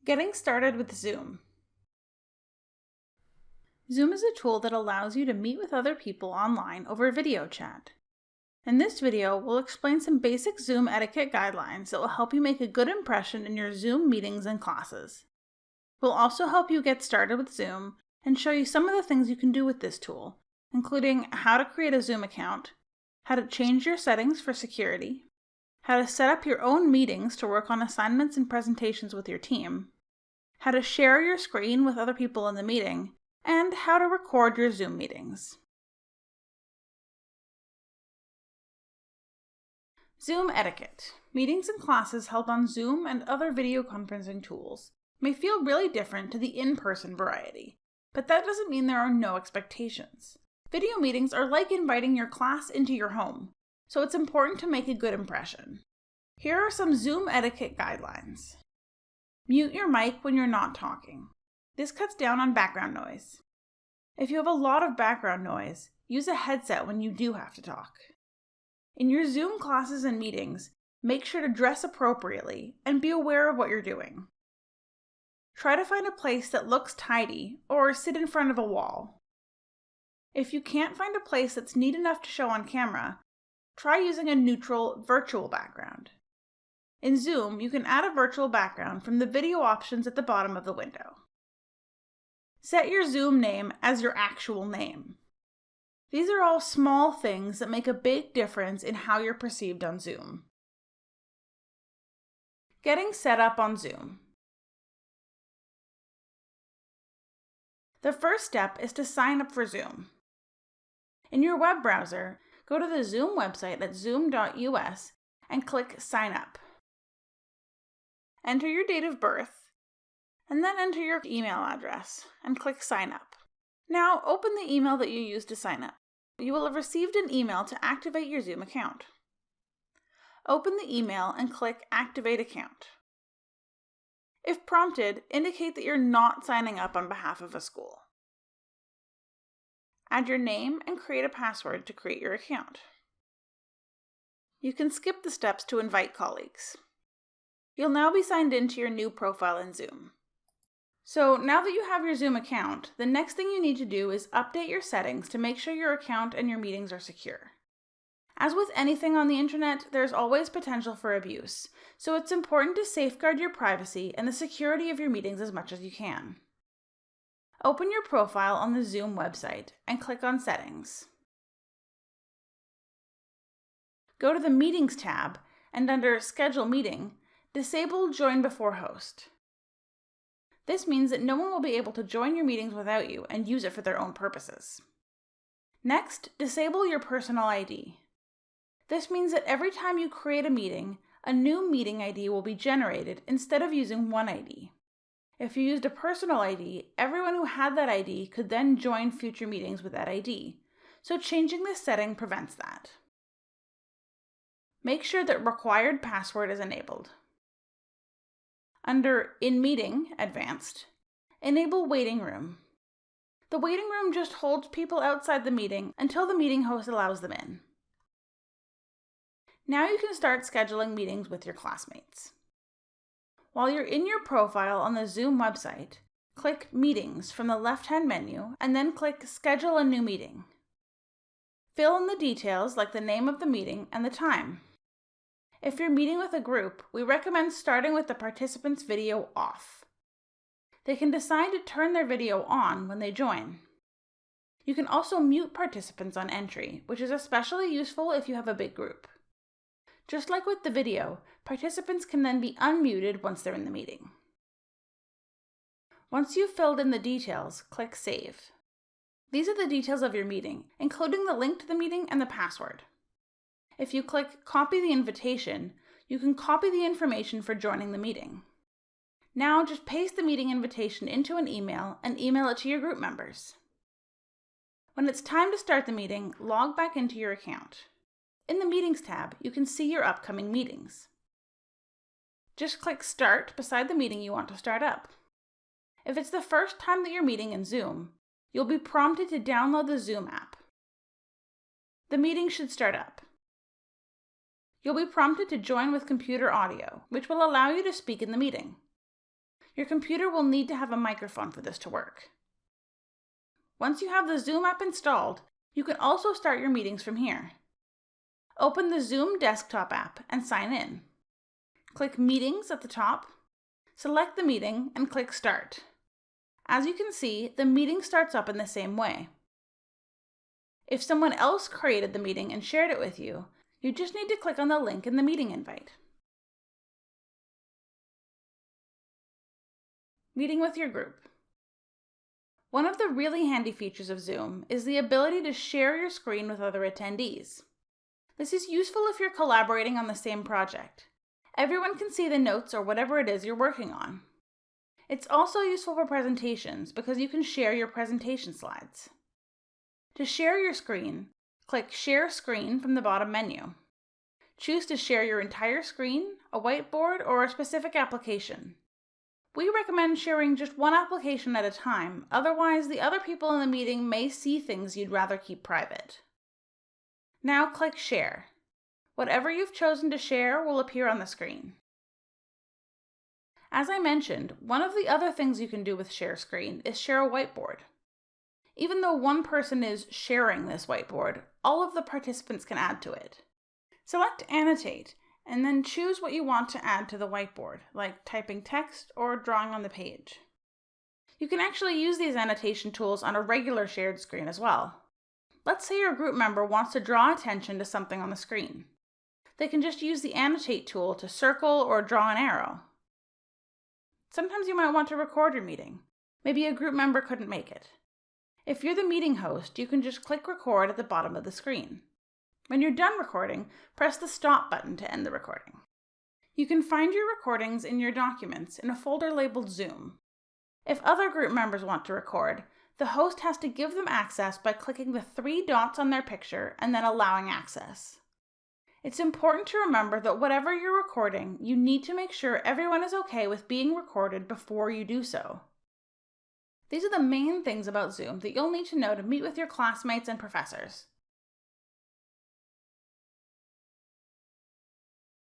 Getting started with Zoom. Zoom is a tool that allows you to meet with other people online over video chat. In this video, we'll explain some basic Zoom etiquette guidelines that will help you make a good impression in your Zoom meetings and classes. We'll also help you get started with Zoom and show you some of the things you can do with this tool, including how to create a Zoom account, how to change your settings for security, how to set up your own meetings to work on assignments and presentations with your team, how to share your screen with other people in the meeting, and how to record your Zoom meetings. Zoom etiquette. Meetings and classes held on Zoom and other video conferencing tools may feel really different to the in-person variety, but that doesn't mean there are no expectations. Video meetings are like inviting your class into your home, so it's important to make a good impression. Here are some Zoom etiquette guidelines. Mute your mic when you're not talking. This cuts down on background noise. If you have a lot of background noise, use a headset when you do have to talk. In your Zoom classes and meetings, make sure to dress appropriately and be aware of what you're doing. Try to find a place that looks tidy or sit in front of a wall. If you can't find a place that's neat enough to show on camera, try using a neutral virtual background. In Zoom, you can add a virtual background from the video options at the bottom of the window. Set your Zoom name as your actual name. These are all small things that make a big difference in how you're perceived on Zoom. Getting set up on Zoom. The first step is to sign up for Zoom. In your web browser, go to the Zoom website at zoom.us and click Sign Up. Enter your date of birth, and then enter your email address and click Sign Up. Now open the email that you used to sign up. You will have received an email to activate your Zoom account. Open the email and click Activate Account. If prompted, indicate that you're not signing up on behalf of a school. Add your name and create a password to create your account. You can skip the steps to invite colleagues. You'll now be signed into your new profile in Zoom. So now that you have your Zoom account, the next thing you need to do is update your settings to make sure your account and your meetings are secure. As with anything on the internet, there's always potential for abuse, so it's important to safeguard your privacy and the security of your meetings as much as you can. Open your profile on the Zoom website and click on Settings. Go to the Meetings tab and under Schedule Meeting, disable Join Before Host. This means that no one will be able to join your meetings without you and use it for their own purposes. Next, disable your personal ID. This means that every time you create a meeting, a new meeting ID will be generated instead of using one ID. If you used a personal ID, everyone who had that ID could then join future meetings with that ID, so changing this setting prevents that. Make sure that Required Password is enabled. Under In Meeting, Advanced, enable Waiting Room. The waiting room just holds people outside the meeting until the meeting host allows them in. Now you can start scheduling meetings with your classmates. While you're in your profile on the Zoom website, click Meetings from the left-hand menu and then click Schedule a New Meeting. Fill in the details like the name of the meeting and the time. If you're meeting with a group, we recommend starting with the participant's video off. They can decide to turn their video on when they join. You can also mute participants on entry, which is especially useful if you have a big group. Just like with the video, participants can then be unmuted once they're in the meeting. Once you've filled in the details, click Save. These are the details of your meeting, including the link to the meeting and the password. If you click Copy the Invitation, you can copy the information for joining the meeting. Now just paste the meeting invitation into an email and email it to your group members. When it's time to start the meeting, log back into your account. In the Meetings tab, you can see your upcoming meetings. Just click Start beside the meeting you want to start up. If it's the first time that you're meeting in Zoom, you'll be prompted to download the Zoom app. The meeting should start up. You'll be prompted to join with computer audio, which will allow you to speak in the meeting. Your computer will need to have a microphone for this to work. Once you have the Zoom app installed, you can also start your meetings from here. Open the Zoom desktop app and sign in. Click Meetings at the top, select the meeting, and click Start. As you can see, the meeting starts up in the same way. If someone else created the meeting and shared it with you, you just need to click on the link in the meeting invite. Meeting with your group. One of the really handy features of Zoom is the ability to share your screen with other attendees. This is useful if you're collaborating on the same project. Everyone can see the notes or whatever it is you're working on. It's also useful for presentations because you can share your presentation slides. To share your screen, click Share Screen from the bottom menu. Choose to share your entire screen, a whiteboard, or a specific application. We recommend sharing just one application at a time, otherwise the other people in the meeting may see things you'd rather keep private. Now click Share. Whatever you've chosen to share will appear on the screen. As I mentioned, one of the other things you can do with Share Screen is share a whiteboard. Even though one person is sharing this whiteboard, all of the participants can add to it. Select Annotate, and then choose what you want to add to the whiteboard, like typing text or drawing on the page. You can actually use these annotation tools on a regular shared screen as well. Let's say your group member wants to draw attention to something on the screen. They can just use the Annotate tool to circle or draw an arrow. Sometimes you might want to record your meeting. Maybe a group member couldn't make it. If you're the meeting host, you can just click Record at the bottom of the screen. When you're done recording, press the Stop button to end the recording. You can find your recordings in your documents in a folder labeled Zoom. If other group members want to record, the host has to give them access by clicking the 3 dots on their picture and then allowing access. It's important to remember that whatever you're recording, you need to make sure everyone is okay with being recorded before you do so. These are the main things about Zoom that you'll need to know to meet with your classmates and professors.